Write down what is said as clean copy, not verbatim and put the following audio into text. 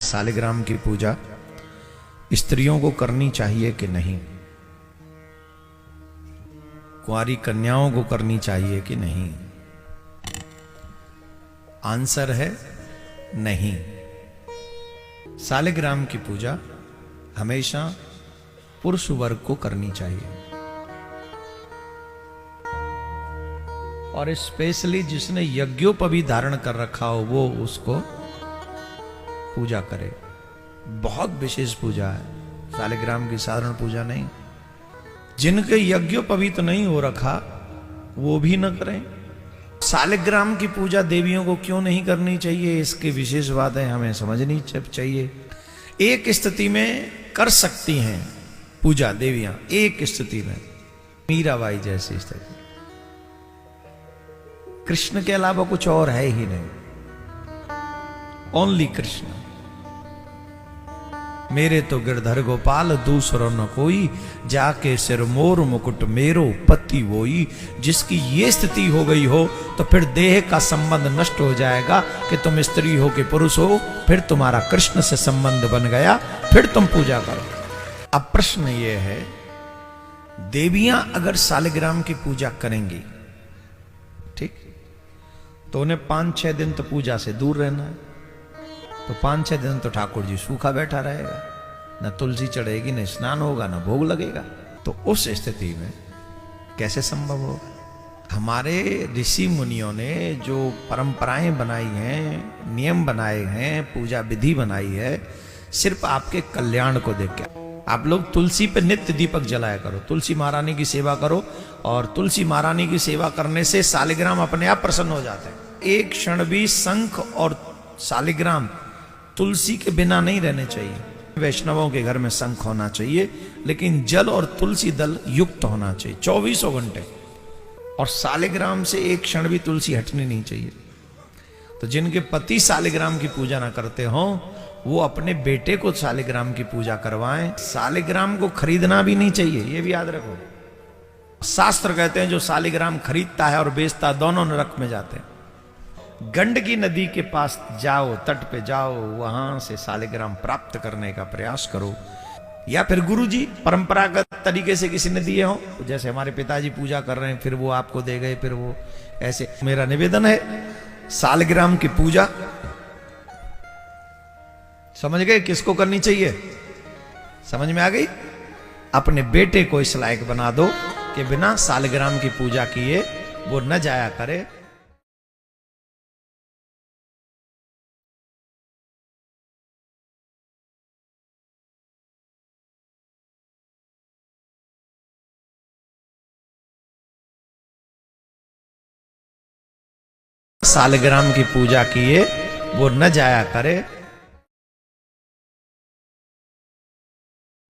सालिग्राम की पूजा स्त्रियों को करनी चाहिए कि नहीं, कुंवारी कन्याओं को करनी चाहिए कि नहीं? आंसर है नहीं। सालिग्राम की पूजा हमेशा पुरुष वर्ग को करनी चाहिए, और स्पेशली जिसने यज्ञोपवीत धारण कर रखा हो वो उसको पूजा करे। बहुत विशेष पूजा है, सालिग्राम की साधारण पूजा नहीं। जिनके यज्ञोपवीत नहीं हो रखा वो भी न करें। सालिग्राम की पूजा देवियों को क्यों नहीं करनी चाहिए, इसकी विशेष बातें हमें समझनी चाहिए। एक स्थिति में कर सकती हैं पूजा देवियां, एक स्थिति में, मीराबाई जैसी स्थिति। कृष्ण के अलावा कुछ और है ही नहीं, ओनली कृष्ण। मेरे तो गिरधर गोपाल दूसरो न कोई, जाके सिर मोर मुकुट मेरो पति वोई। जिसकी ये स्थिति हो गई हो तो फिर देह का संबंध नष्ट हो जाएगा कि तुम स्त्री हो कि पुरुष हो, फिर तुम्हारा कृष्ण से संबंध बन गया, फिर तुम पूजा करो। अब प्रश्न ये है, देवियां अगर सालिग्राम की पूजा करेंगी, ठीक, तो उन्हें 5-6 दिन तो पूजा से दूर रहना है। तो 5-6 दिन तो ठाकुर जी सूखा बैठा रहेगा, न तुलसी चढ़ेगी, न स्नान होगा, न भोग लगेगा। तो उस स्थिति में कैसे संभव होगा? हमारे ऋषि मुनियों ने जो परंपराएं बनाई हैं, नियम बनाए हैं, पूजा विधि बनाई है, सिर्फ आपके कल्याण को देख के। आप लोग तुलसी पे नित्य दीपक जलाया करो, तुलसी महारानी की सेवा करो, और तुलसी महारानी की सेवा करने से सालिग्राम अपने आप प्रसन्न हो जाते हैं। एक क्षण भी शंख और सालिग्राम तुलसी के बिना नहीं रहने चाहिए। वैष्णवों के घर में शंख होना चाहिए, लेकिन जल और तुलसी दल युक्त होना चाहिए 24 घंटे, और सालिग्राम से एक क्षण भी तुलसी हटनी नहीं चाहिए। तो जिनके पति सालिग्राम की पूजा ना करते हो, वो अपने बेटे को सालिग्राम की पूजा करवाएं। सालिग्राम को खरीदना भी नहीं चाहिए, ये भी याद रखो। शास्त्र कहते हैं जो सालिग्राम खरीदता है और बेचता, दोनों नरक में जाते हैं। गंडकी नदी के पास जाओ, तट पे जाओ, वहां से सालिग्राम प्राप्त करने का प्रयास करो। या फिर गुरुजी परंपरागत तरीके से किसी ने दिए हो, जैसे हमारे पिताजी पूजा कर रहे हैं, फिर वो आपको दे गए, फिर वो ऐसे। मेरा निवेदन है, सालिग्राम की पूजा समझ गए किसको करनी चाहिए? समझ में आ गई? अपने बेटे को इस लायक बना दो कि बिना सालिग्राम की पूजा किए वो न जाया करे। सालिग्राम की पूजा किए वो न जाया करे।